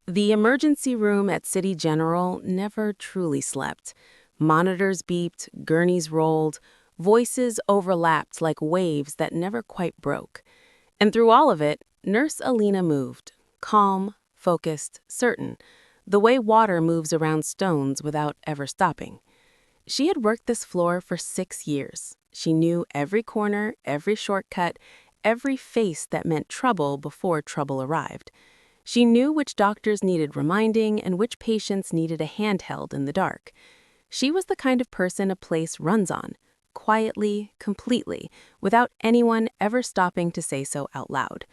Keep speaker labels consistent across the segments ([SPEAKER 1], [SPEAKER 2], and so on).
[SPEAKER 1] The emergency room at City General never truly slept. Monitors beeped, gurneys rolled, voices overlapped like waves that never quite broke. And through all of it, Nurse Alina moved, calm, focused, certain, the way water moves around stones without ever stopping. She had worked this floor for 6 years. She knew every corner, every shortcut, every face that meant trouble before trouble arrived. She knew which doctors needed reminding and which patients needed a handheld in the dark. She was the kind of person a place runs on, quietly, completely, without anyone ever stopping to say so out loud.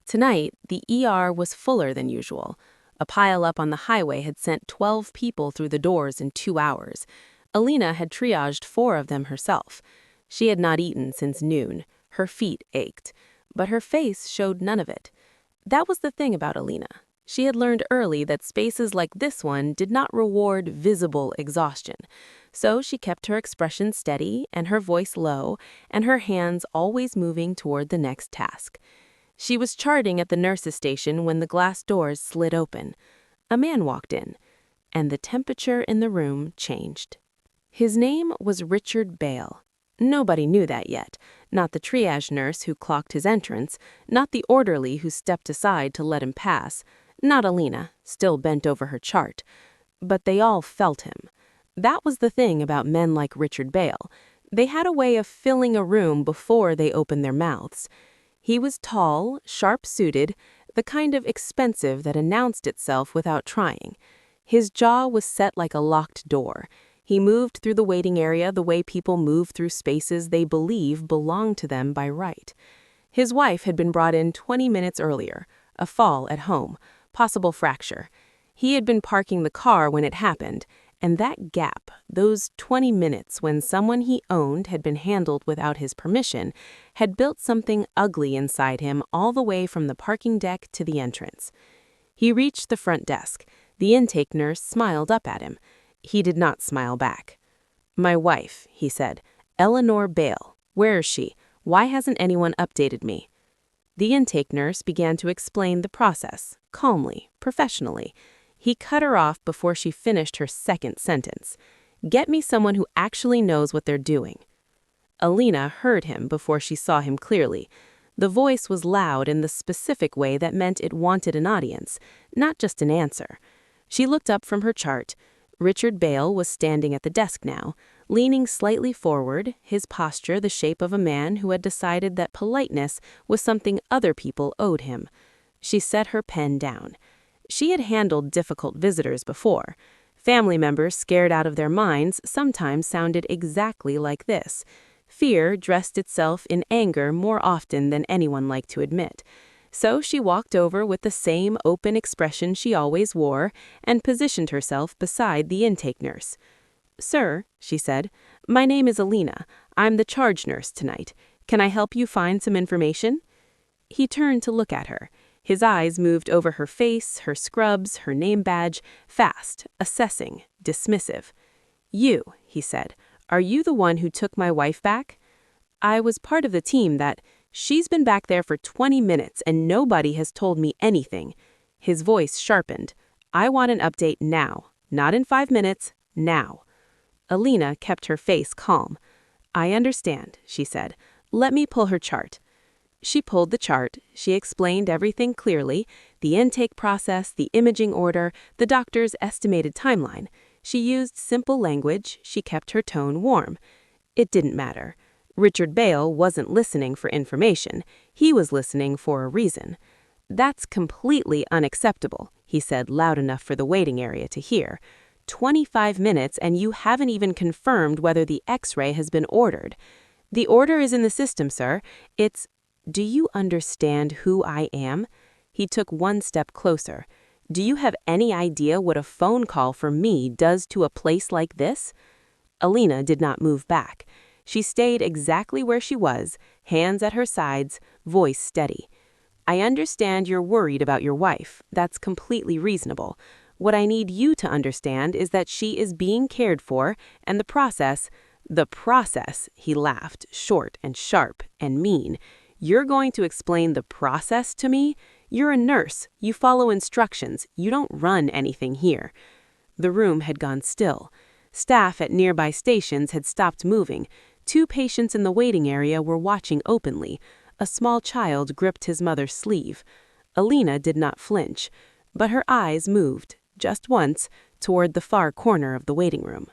[SPEAKER 1] Tonight, the ER was fuller than usual. A pile-up on the highway had sent 12 people through the doors in 2 hours. Alina had triaged 4 of them herself. She had not eaten since noon. Her feet ached, but her face showed none of it. That was the thing about Alina. She had learned early that spaces like this one did not reward visible exhaustion. So she kept her expression steady and her voice low and her hands always moving toward the next task. She was charting at the nurse's station when the glass doors slid open. A man walked in, and the temperature in the room changed. His name was Richard Bale. Nobody knew that yet, not the triage nurse who clocked his entrance, not the orderly who stepped aside to let him pass, not Alina, still bent over her chart. But they all felt him. That was the thing about men like Richard Bale. They had a way of filling a room before they opened their mouths. He was tall, sharp-suited, the kind of expensive that announced itself without trying. His jaw was set like a locked door. He moved through the waiting area the way people move through spaces they believe belong to them by right. His wife had been brought in 20 minutes earlier, a fall at home, possible fracture. He had been parking the car when it happened, and that gap, those 20 minutes when someone he owned had been handled without his permission, had built something ugly inside him all the way from the parking deck to the entrance. He reached the front desk. The intake nurse smiled up at him. He did not smile back. "My wife," he said. "Eleanor Bale. Where is she? Why hasn't anyone updated me?" The intake nurse began to explain the process, calmly, professionally. He cut her off before she finished her second sentence. "Get me someone who actually knows what they're doing." Alina heard him before she saw him clearly. The voice was loud in the specific way that meant it wanted an audience, not just an answer. She looked up from her chart. Richard Bale was standing at the desk now, leaning slightly forward, his posture the shape of a man who had decided that politeness was something other people owed him. She set her pen down. She had handled difficult visitors before. Family members scared out of their minds sometimes sounded exactly like this. Fear dressed itself in anger more often than anyone liked to admit. So she walked over with the same open expression she always wore and positioned herself beside the intake nurse. "Sir," she said, "my name is Alina. I'm the charge nurse tonight. Can I help you find some information?" He turned to look at her. His eyes moved over her face, her scrubs, her name badge, fast, assessing, dismissive. "You," he said, "are you the one who took my wife back?" "I was part of the team that—" "She's been back there for 20 minutes and nobody has told me anything." His voice sharpened. "I want an update now. Not in 5 minutes. Now." Alina kept her face calm. "I understand," she said. "Let me pull her chart." She pulled the chart. She explained everything clearly, the intake process, the imaging order, the doctor's estimated timeline. She used simple language. She kept her tone warm. It didn't matter. Richard Bale wasn't listening for information. He was listening for a reason. "That's completely unacceptable," he said loud enough for the waiting area to hear. 25 minutes and you haven't even confirmed whether the X-ray has been ordered." "The order is in the system, sir. It's—" "Do you understand who I am?" He took one step closer. "Do you have any idea what a phone call for me does to a place like this?" Alina did not move back. She stayed exactly where she was, hands at her sides, voice steady. "I understand you're worried about your wife. That's completely reasonable. What I need you to understand is that she is being cared for, and the process—" "The process," he laughed, short and sharp and mean. "You're going to explain the process to me? You're a nurse. You follow instructions. You don't run anything here." The room had gone still. Staff at nearby stations had stopped moving. 2 patients in the waiting area were watching openly. A small child gripped his mother's sleeve. Alina did not flinch, but her eyes moved, just once, toward the far corner of the waiting room.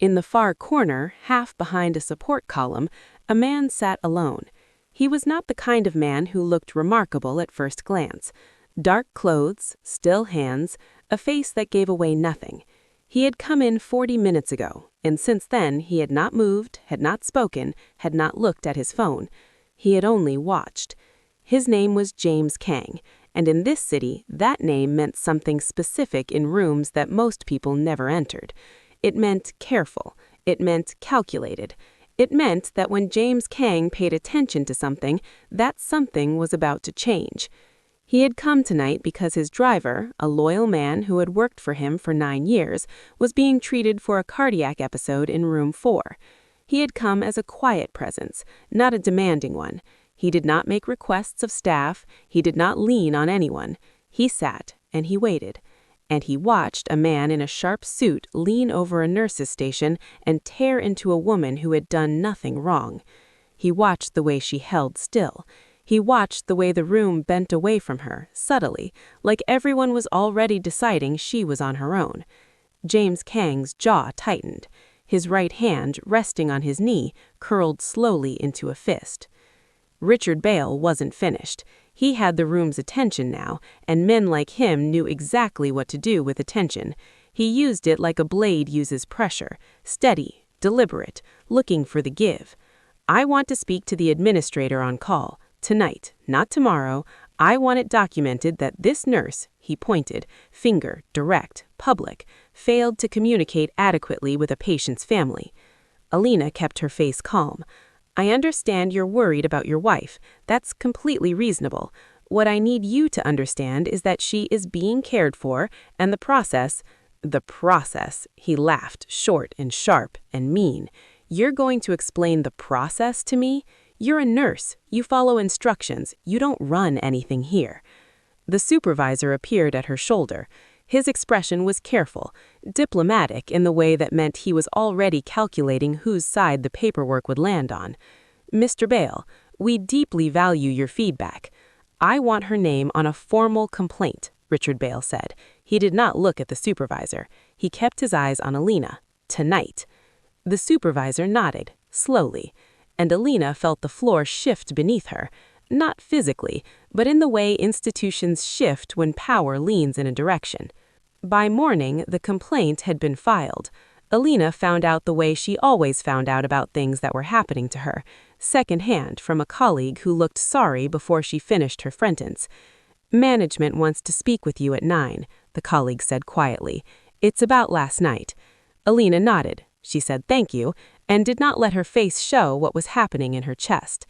[SPEAKER 1] In the far corner, half behind a support column, a man sat alone. He was not the kind of man who looked remarkable at first glance. Dark clothes, still hands, a face that gave away nothing. He had come in 40 minutes ago, and since then he had not moved, had not spoken, had not looked at his phone. He had only watched. His name was James Kang, and in this city, that name meant something specific in rooms that most people never entered. It meant careful. It meant calculated. It meant that when James Kang paid attention to something, that something was about to change. He had come tonight because his driver, a loyal man who had worked for him for 9 years, was being treated for a cardiac episode in room 4. He had come as a quiet presence, not a demanding one. He did not make requests of staff. He did not lean on anyone. He sat, and he waited. And he watched a man in a sharp suit lean over a nurse's station and tear into a woman who had done nothing wrong. He watched the way she held still. He watched the way the room bent away from her, subtly, like everyone was already deciding she was on her own. James Kang's jaw tightened. His right hand, resting on his knee, curled slowly into a fist. Richard Bale wasn't finished. He had the room's attention now, and men like him knew exactly what to do with attention. He used it like a blade uses pressure, steady, deliberate, looking for the give. "I want to speak to the administrator on call. Tonight, not tomorrow. I want it documented that this nurse," he pointed, finger, direct, public, failed to communicate adequately with a patient's family. Alina kept her face calm. "I understand you're worried about your wife. That's completely reasonable. What I need you to understand is that she is being cared for, and the process," he laughed, short and sharp and mean. "You're going to explain the process to me? You're a nurse. You follow instructions. You don't run anything here." The supervisor appeared at her shoulder. His expression was careful, diplomatic in the way that meant he was already calculating whose side the paperwork would land on. "Mr. Bale, we deeply value your feedback. I want her name on a formal complaint," Richard Bale said. He did not look at the supervisor. He kept his eyes on Alina. "Tonight." The supervisor nodded, slowly, and Alina felt the floor shift beneath her, not physically, but in the way institutions shift when power leans in a direction. By morning, the complaint had been filed. Alina found out the way she always found out about things that were happening to her, secondhand from a colleague who looked sorry before she finished her sentence. "Management wants to speak with you at 9, the colleague said quietly. "It's about last night." Alina nodded. She said thank you, and did not let her face show what was happening in her chest.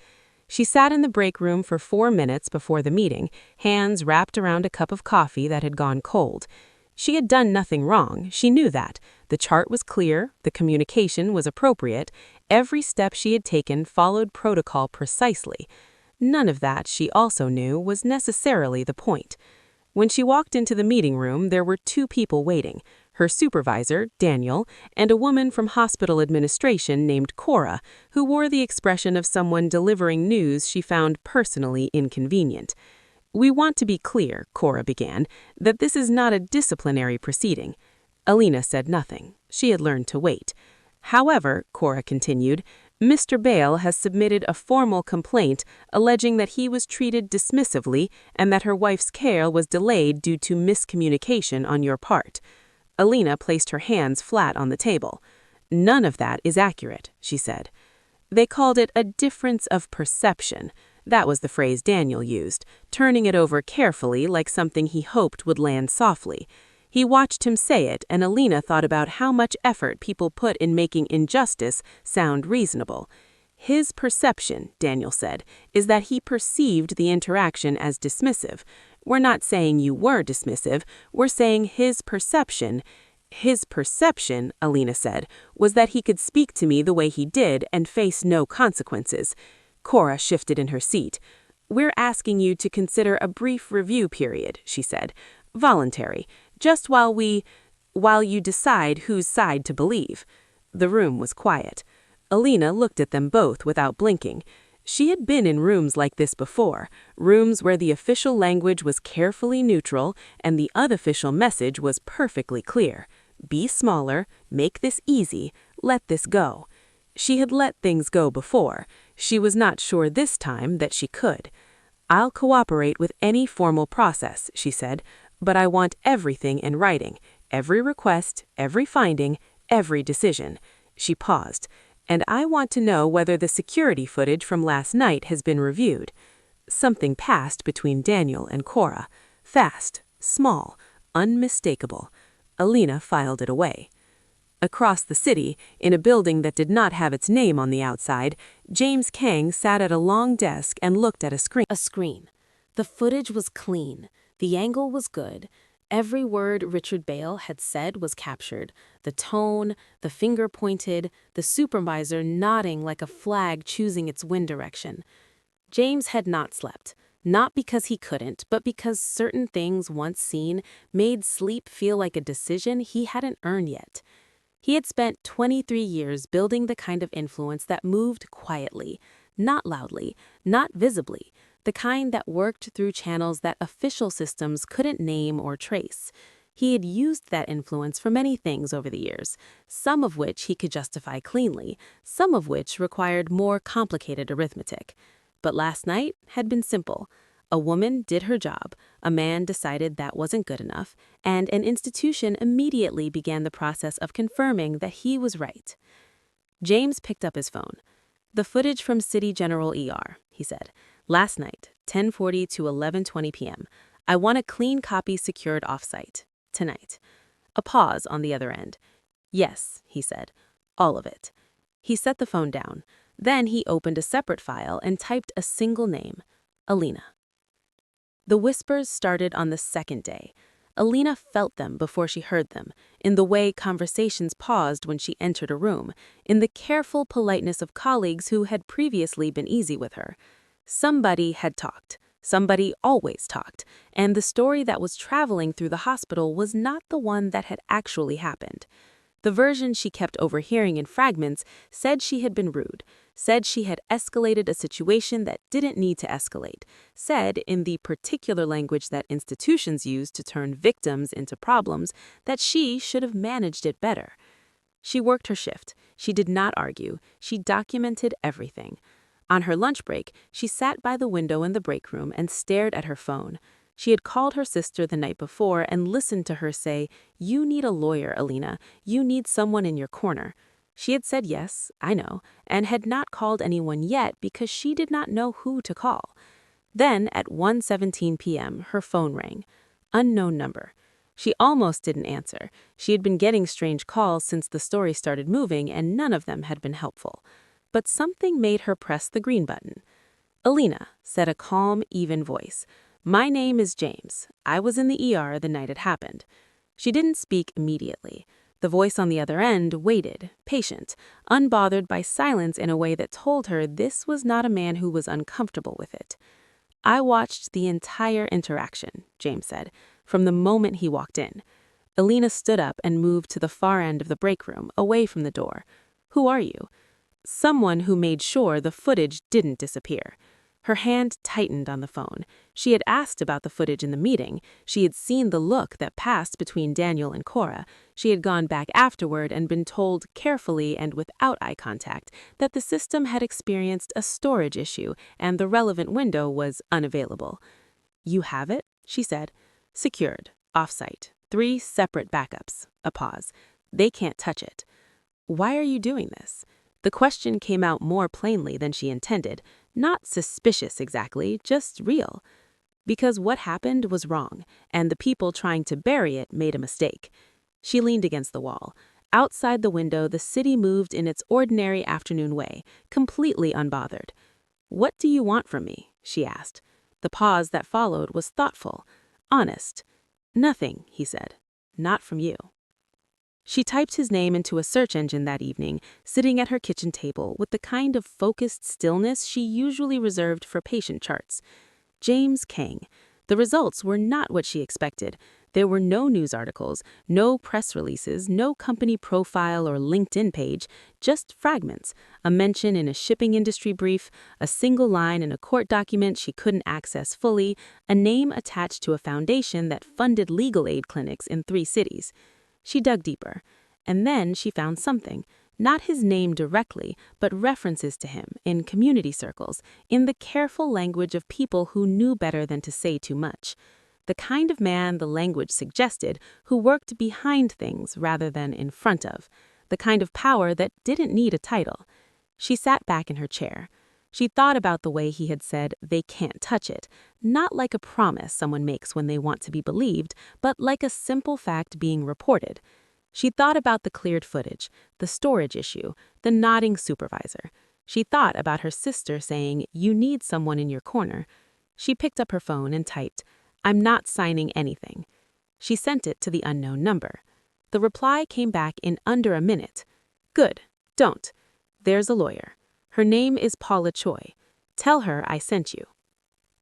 [SPEAKER 1] She sat in the break room for 4 minutes before the meeting, hands wrapped around a cup of coffee that had gone cold. She had done nothing wrong, she knew that. The chart was clear, the communication was appropriate, every step she had taken followed protocol precisely. None of that, she also knew, was necessarily the point. When she walked into the meeting room, there were 2 people waiting, her supervisor, Daniel, and a woman from hospital administration named Cora, who wore the expression of someone delivering news she found personally inconvenient. "We want to be clear," Cora began, "that this is not a disciplinary proceeding." Alina said nothing. She had learned to wait. "However," Cora continued, "Mr. Bale has submitted a formal complaint alleging that he was treated dismissively and that her wife's care was delayed due to miscommunication on your part." Alina placed her hands flat on the table. "None of that is accurate," she said. "They called it a difference of perception." That was the phrase Daniel used, turning it over carefully like something he hoped would land softly. He watched him say it, and Alina thought about how much effort people put in making injustice sound reasonable. "His perception," Daniel said, "is that he perceived the interaction as dismissive. We're not saying you were dismissive, we're saying his perception." "His perception," Alina said, "was that he could speak to me the way he did and face no consequences." Cora shifted in her seat. "We're asking you to consider a brief review period," she said. "Voluntary, just while you decide whose side to believe." The room was quiet. Alina looked at them both without blinking. She had been in rooms like this before, rooms where the official language was carefully neutral and the unofficial message was perfectly clear. Be smaller, make this easy, let this go. She had let things go before. She was not sure this time that she could. "I'll cooperate with any formal process," she said, "but I want everything in writing, every request, every finding, every decision." She paused. "And I want to know whether the security footage from last night has been reviewed." Something passed between Daniel and Cora. Fast, small, unmistakable. Alina filed it away. Across the city, in a building that did not have its name on the outside, James Kang sat at a long desk and looked at a screen. The footage was clean. The angle was good. Every word Richard Bale had said was captured. The tone, the finger pointed, the supervisor nodding like a flag choosing its wind direction. James had not slept. Not because he couldn't, but because certain things once seen made sleep feel like a decision he hadn't earned yet. He had spent 23 years building the kind of influence that moved quietly, not loudly, not visibly, the kind that worked through channels that official systems couldn't name or trace. He had used that influence for many things over the years, some of which he could justify cleanly, some of which required more complicated arithmetic. But last night had been simple. A woman did her job, a man decided that wasn't good enough, and an institution immediately began the process of confirming that he was right. James picked up his phone. "The footage from City General ER," he said. "Last night, 10:40 to 11:20 p.m. I want a clean copy secured off-site. Tonight." A pause on the other end. "Yes," he said. "All of it." He set the phone down. Then he opened a separate file and typed a single name, Alina. The whispers started on the second day. Alina felt them before she heard them, in the way conversations paused when she entered a room, in the careful politeness of colleagues who had previously been easy with her. Somebody had talked. Somebody always talked, and the story that was traveling through the hospital was not the one that had actually happened. The version she kept overhearing in fragments said she had been rude, said she had escalated a situation that didn't need to escalate, said, in the particular language that institutions use to turn victims into problems, that she should have managed it better. She worked her shift. She did not argue. She documented everything. On her lunch break, she sat by the window in the break room and stared at her phone. She had called her sister the night before and listened to her say, "You need a lawyer, Alina. You need someone in your corner." She had said yes, I know, and had not called anyone yet because she did not know who to call. Then, at 1:17 p.m., her phone rang. Unknown number. She almost didn't answer. She had been getting strange calls since the story started moving, and none of them had been helpful. But something made her press the green button. "Alina," said a calm, even voice. "My name is James. I was in the ER the night it happened." She didn't speak immediately. The voice on the other end waited, patient, unbothered by silence in a way that told her this was not a man who was uncomfortable with it. "I watched the entire interaction," James said, "from the moment he walked in." Alina stood up and moved to the far end of the break room, away from the door. "Who are you?" Someone who made sure the footage didn't disappear. Her hand tightened on the phone. She had asked about the footage in the meeting. She had seen the look that passed between Daniel and Cora. She had gone back afterward and been told carefully and without eye contact that the system had experienced a storage issue and the relevant window was unavailable. "You have it?" she said. "Secured. Off-site. 3 separate backups." A pause. "They can't touch it." "Why are you doing this?" The question came out more plainly than she intended. Not suspicious exactly, just real. Because what happened was wrong, and the people trying to bury it made a mistake. She leaned against the wall. Outside the window, the city moved in its ordinary afternoon way, completely unbothered. "What do you want from me?" she asked. The pause that followed was thoughtful, honest. "Nothing," he said. "Not from you." She typed his name into a search engine that evening, sitting at her kitchen table with the kind of focused stillness she usually reserved for patient charts. James Kang. The results were not what she expected. There were no news articles, no press releases, no company profile or LinkedIn page, just fragments, a mention in a shipping industry brief, a single line in a court document she couldn't access fully, a name attached to a foundation that funded legal aid clinics in 3 cities. She dug deeper, and then she found something. Not his name directly, but references to him in community circles, in the careful language of people who knew better than to say too much. The kind of man the language suggested, who worked behind things rather than in front of. The kind of power that didn't need a title. She sat back in her chair. She thought about the way he had said, "They can't touch it," not like a promise someone makes when they want to be believed, but like a simple fact being reported. She thought about the cleared footage, the storage issue, the nodding supervisor. She thought about her sister saying, "You need someone in your corner." She picked up her phone and typed, "I'm not signing anything." She sent it to the unknown number. The reply came back in under a minute. "Good, don't. There's a lawyer. Her name is Paula Choi. Tell her I sent you."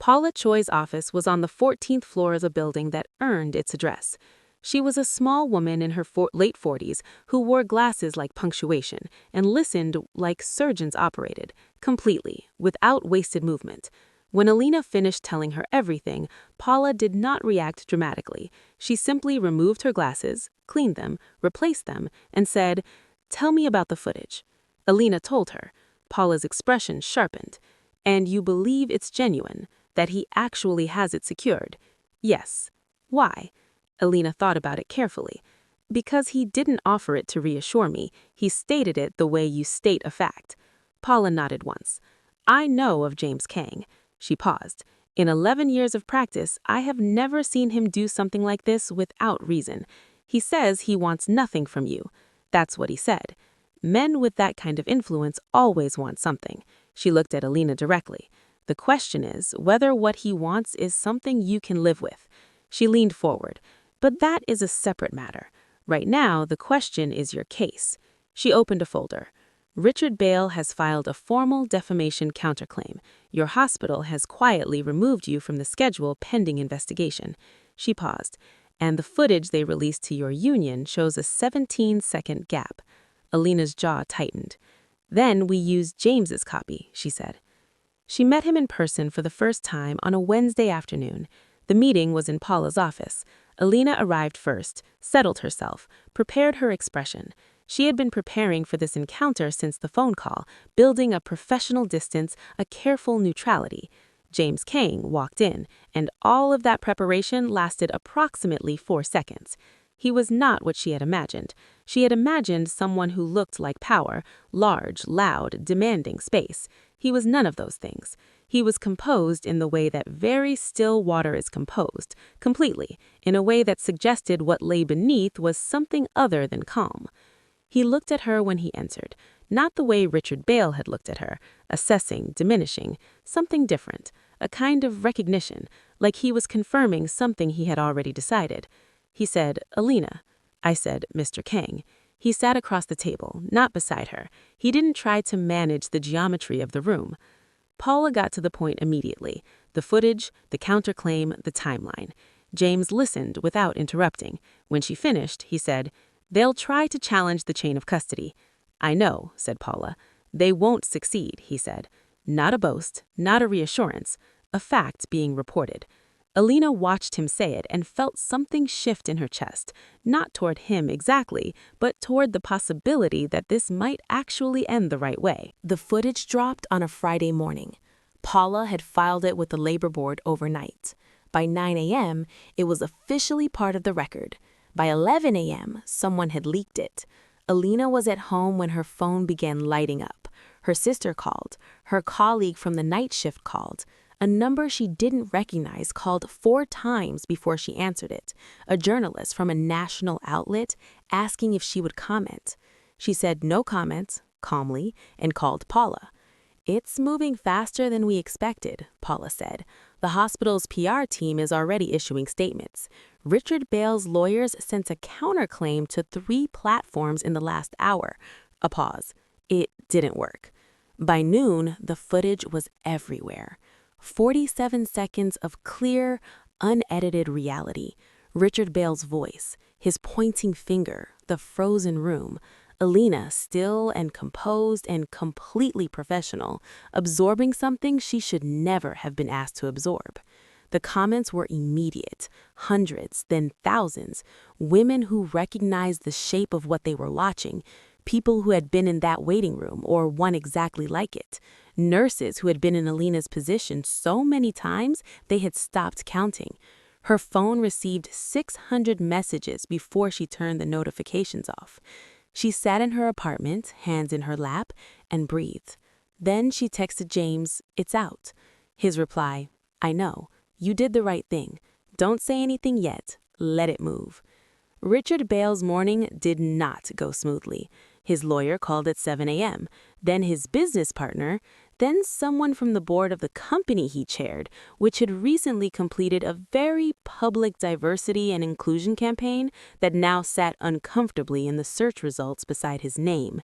[SPEAKER 1] Paula Choi's office was on the 14th floor of a building that earned its address. She was a small woman in her late 40s who wore glasses like punctuation and listened like surgeons operated, completely, without wasted movement. When Alina finished telling her everything, Paula did not react dramatically. She simply removed her glasses, cleaned them, replaced them, and said, "Tell me about the footage." Alina told her. Paula's expression sharpened. "And you believe it's genuine, that he actually has it secured?" "Yes." "Why?" Alina thought about it carefully. "Because he didn't offer it to reassure me. He stated it the way you state a fact." Paula nodded once. "I know of James Kang." She paused. "In 11 years of practice, I have never seen him do something like this without reason. He says he wants nothing from you. That's what he said. Men with that kind of influence always want something." She looked at Alina directly. "The question is whether what he wants is something you can live with." She leaned forward. "But that is a separate matter. Right now, the question is your case." She opened a folder. "Richard Bale has filed a formal defamation counterclaim. Your hospital has quietly removed you from the schedule pending investigation." She paused. "And the footage they released to your union shows a 17-second gap." Alina's jaw tightened. "Then we used James's copy," she said. She met him in person for the first time on a Wednesday afternoon. The meeting was in Paula's office. Alina arrived first, settled herself, prepared her expression. She had been preparing for this encounter since the phone call, building a professional distance, a careful neutrality. James Kang walked in, and all of that preparation lasted approximately 4 seconds. He was not what she had imagined. She had imagined someone who looked like power, large, loud, demanding space. He was none of those things. He was composed in the way that very still water is composed, completely, in a way that suggested what lay beneath was something other than calm. He looked at her when he entered, not the way Richard Bale had looked at her, assessing, diminishing, something different, a kind of recognition, like he was confirming something he had already decided. He said, "Alina." I said, "Mr. Kang." He sat across the table, not beside her. He didn't try to manage the geometry of the room. Paula got to the point immediately. The footage, the counterclaim, the timeline. James listened without interrupting. When she finished, he said, "They'll try to challenge the chain of custody." "I know," said Paula. "They won't succeed," he said. Not a boast, not a reassurance, a fact being reported. Alina watched him say it and felt something shift in her chest, not toward him exactly, but toward the possibility that this might actually end the right way. The footage dropped on a Friday morning. Paula had filed it with the labor board overnight. By 9 a.m., it was officially part of the record. By 11 a.m., someone had leaked it. Alina was at home when her phone began lighting up. Her sister called. Her colleague from the night shift called. A number she didn't recognize called 4 times before she answered it. A journalist from a national outlet asking if she would comment. She said no comment, calmly, and called Paula. "It's moving faster than we expected," Paula said. "The hospital's PR team is already issuing statements. Richard Bale's lawyers sent a counterclaim to 3 platforms in the last hour. A pause. It didn't work. By noon, the footage was everywhere. 47 seconds of clear, unedited reality. Richard Bale's voice, his pointing finger, the frozen room. Alina, still and composed and completely professional, absorbing something she should never have been asked to absorb. The comments were immediate, hundreds, then thousands, women who recognized the shape of what they were watching, people who had been in that waiting room or one exactly like it, nurses who had been in Alina's position so many times they had stopped counting. Her phone received 600 messages before she turned the notifications off. She sat in her apartment, hands in her lap, and breathed. Then she texted James, "It's out." His reply, "I know. You did the right thing. Don't say anything yet. Let it move." Richard Bale's morning did not go smoothly. His lawyer called at 7 a.m., then his business partner, then someone from the board of the company he chaired, which had recently completed a very public diversity and inclusion campaign that now sat uncomfortably in the search results beside his name.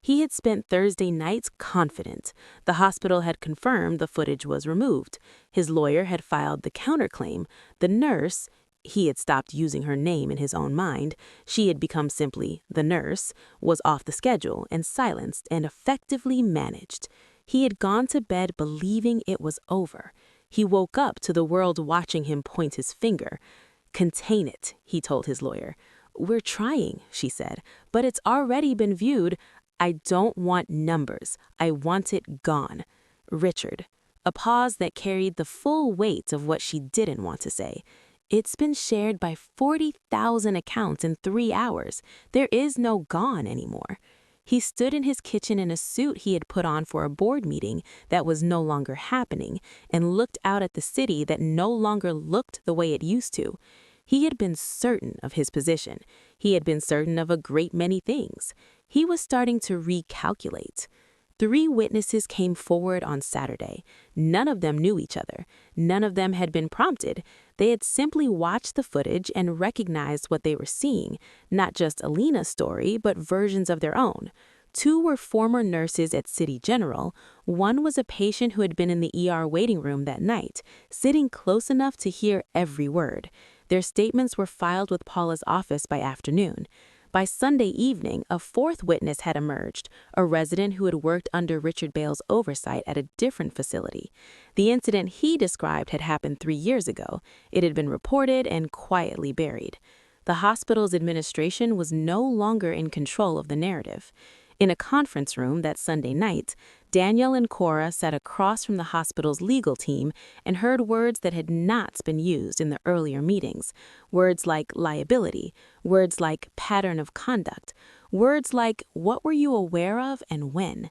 [SPEAKER 1] He had spent Thursday nights confident. The hospital had confirmed the footage was removed. His lawyer had filed the counterclaim. The nurse, he had stopped using her name in his own mind, she had become simply the nurse, was off the schedule and silenced and effectively managed. He had gone to bed believing it was over. He woke up to the world watching him point his finger. "Contain it," he told his lawyer. "We're trying," she said, "but it's already been viewed. I don't want numbers. I want it gone." Richard. A pause that carried the full weight of what she didn't want to say. "It's been shared by 40,000 accounts in 3 hours. There is no gone anymore." He stood in his kitchen in a suit he had put on for a board meeting that was no longer happening and looked out at the city that no longer looked the way it used to. He had been certain of his position. He had been certain of a great many things. He was starting to recalculate. 3 witnesses came forward on Saturday. None of them knew each other. None of them had been prompted. They had simply watched the footage and recognized what they were seeing, not just Alina's story, but versions of their own. 2 were former nurses at City General. 1 was a patient who had been in the ER waiting room that night, sitting close enough to hear every word. Their statements were filed with Paula's office by afternoon. By Sunday evening, a 4th witness had emerged, a resident who had worked under Richard Bale's oversight at a different facility. The incident he described had happened 3 years ago. It had been reported and quietly buried. The hospital's administration was no longer in control of the narrative. In a conference room that Sunday night, Daniel and Cora sat across from the hospital's legal team and heard words that had not been used in the earlier meetings. Words like liability, words like pattern of conduct, words like what were you aware of and when.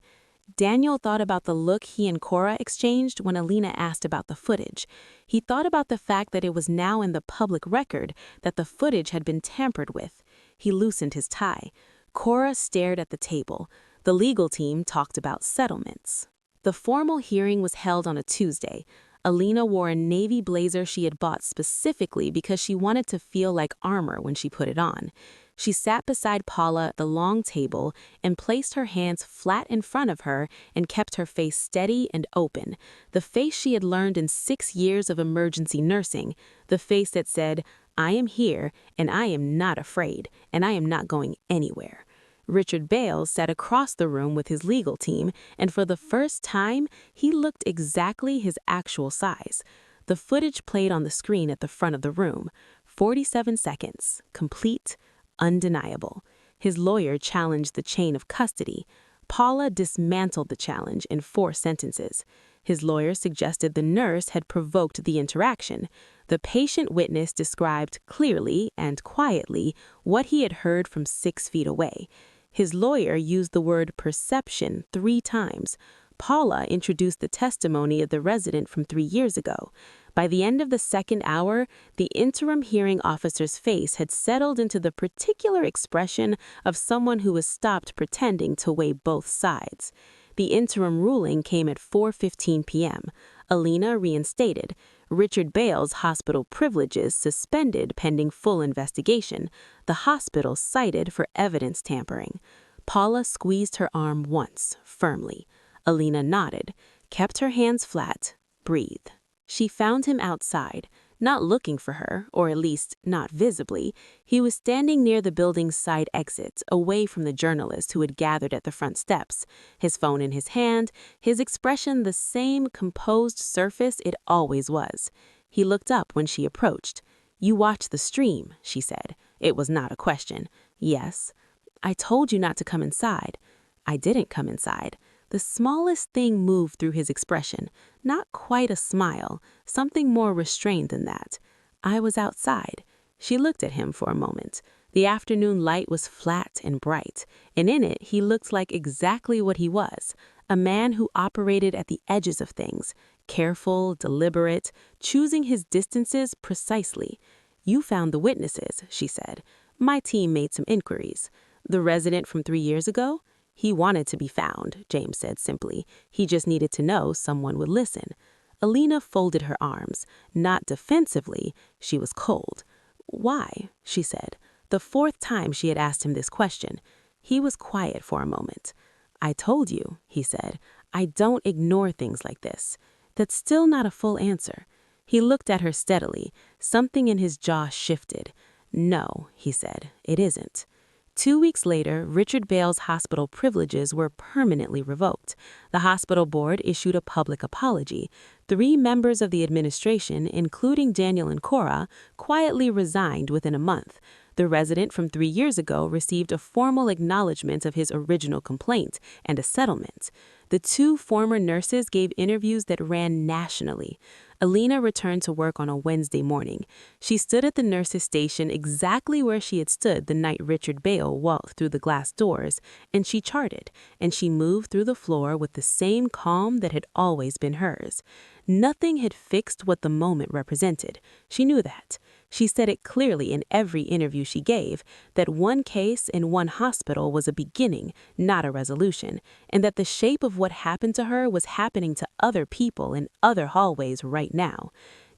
[SPEAKER 1] Daniel thought about the look he and Cora exchanged when Alina asked about the footage. He thought about the fact that it was now in the public record that the footage had been tampered with. He loosened his tie. Cora stared at the table. The legal team talked about settlements. The formal hearing was held on a Tuesday. Alina wore a navy blazer she had bought specifically because she wanted to feel like armor when she put it on. She sat beside Paula at the long table and placed her hands flat in front of her and kept her face steady and open, the face she had learned in 6 years of emergency nursing, the face that said, "I am here, and I am not afraid, and I am not going anywhere." Richard Bale sat across the room with his legal team, and for the first time, he looked exactly his actual size. The footage played on the screen at the front of the room. 47 seconds. Complete. Undeniable. His lawyer challenged the chain of custody. Paula dismantled the challenge in 4 sentences. His lawyer suggested the nurse had provoked the interaction. The patient witness described clearly and quietly what he had heard from 6 feet away. His lawyer used the word perception 3 times. Paula introduced the testimony of the resident from 3 years ago. By the end of the 2nd hour, the interim hearing officer's face had settled into the particular expression of someone who has stopped pretending to weigh both sides. The interim ruling came at 4:15 p.m. Alina reinstated, Richard Bale's hospital privileges suspended pending full investigation, the hospital cited for evidence tampering. Paula squeezed her arm once, firmly. Alina nodded, kept her hands flat, breathed. She found him outside, not looking for her, or at least not visibly. He was standing near the building's side exits, away from the journalists who had gathered at the front steps, his phone in his hand, his expression the same composed surface it always was. He looked up when she approached. "You watched the stream," she said. It was not a question. "Yes." "I told you not to come inside." "I didn't come inside." The smallest thing moved through his expression, not quite a smile, something more restrained than that. "I was outside." She looked at him for a moment. The afternoon light was flat and bright, and in it he looked like exactly what he was, a man who operated at the edges of things, careful, deliberate, choosing his distances precisely. "You found the witnesses," she said. "My team made some inquiries." "The resident from 3 years ago?" "He wanted to be found," James said simply. "He just needed to know someone would listen." Alina folded her arms, not defensively. She was cold. "Why?" she said, the fourth time she had asked him this question. He was quiet for a moment. "I told you," he said. "I don't ignore things like this." That's still not a full answer. He looked at her steadily. Something in his jaw shifted. "No," he said, "it isn't." 2 weeks later, Richard Bale's hospital privileges were permanently revoked. The hospital board issued a public apology. 3 members of the administration, including Daniel and Cora, quietly resigned within a month. The resident from 3 years ago received a formal acknowledgement of his original complaint and a settlement. The 2 former nurses gave interviews that ran nationally. Alina returned to work on a Wednesday morning. She stood at the nurse's station exactly where she had stood the night Richard Bale walked through the glass doors, and she charted, and she moved through the floor with the same calm that had always been hers. Nothing had fixed what the moment represented. She knew that. She said it clearly in every interview she gave, that one case in one hospital was a beginning, not a resolution, and that the shape of what happened to her was happening to other people in other hallways right now.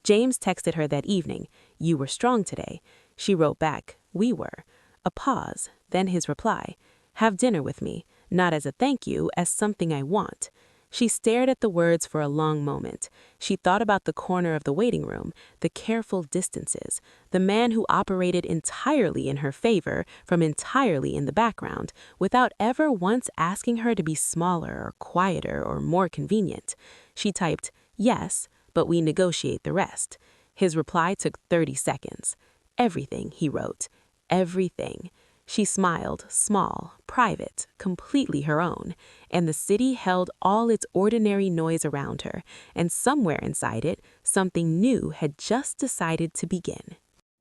[SPEAKER 1] James texted her that evening, "You were strong today." She wrote back, "We were." A pause, then his reply, "Have dinner with me, not as a thank you, as something I want." She stared at the words for a long moment. She thought about the corner of the waiting room, the careful distances, the man who operated entirely in her favor from entirely in the background, without ever once asking her to be smaller or quieter or more convenient. She typed, "Yes, but we negotiate the rest." His reply took 30 seconds. "Everything," he wrote. "Everything." She smiled, small, private, completely her own, and the city held all its ordinary noise around her, and somewhere inside it, something new had just decided to begin.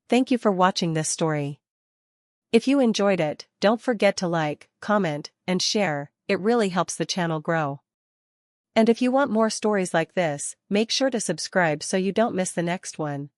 [SPEAKER 2] Thank you for watching this story. If you enjoyed it, don't forget to like, comment, and share. It really helps the channel grow. And if you want more stories like this, make sure to subscribe so you don't miss the next one.